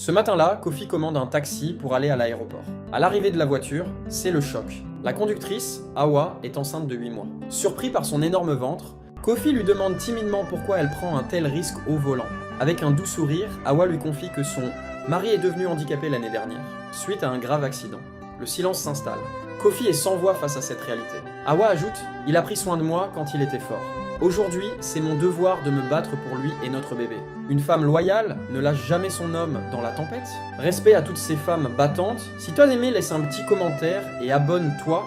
Ce matin-là, Kofi commande un taxi pour aller à l'aéroport. À l'arrivée de la voiture, c'est le choc. La conductrice, Awa, est enceinte de 8 mois. Surpris par son énorme ventre, Kofi lui demande timidement pourquoi elle prend un tel risque au volant. Avec un doux sourire, Awa lui confie que son mari est devenu handicapé l'année dernière, suite à un grave accident. Le silence s'installe. Kofi est sans voix face à cette réalité. Awa ajoute « Il a pris soin de moi quand il était fort. Aujourd'hui, c'est mon devoir de me battre pour lui et notre bébé. Une femme loyale ne lâche jamais son homme dans la tempête. Respect à toutes ces femmes battantes. Si toi aimé, laisse un petit commentaire et abonne-toi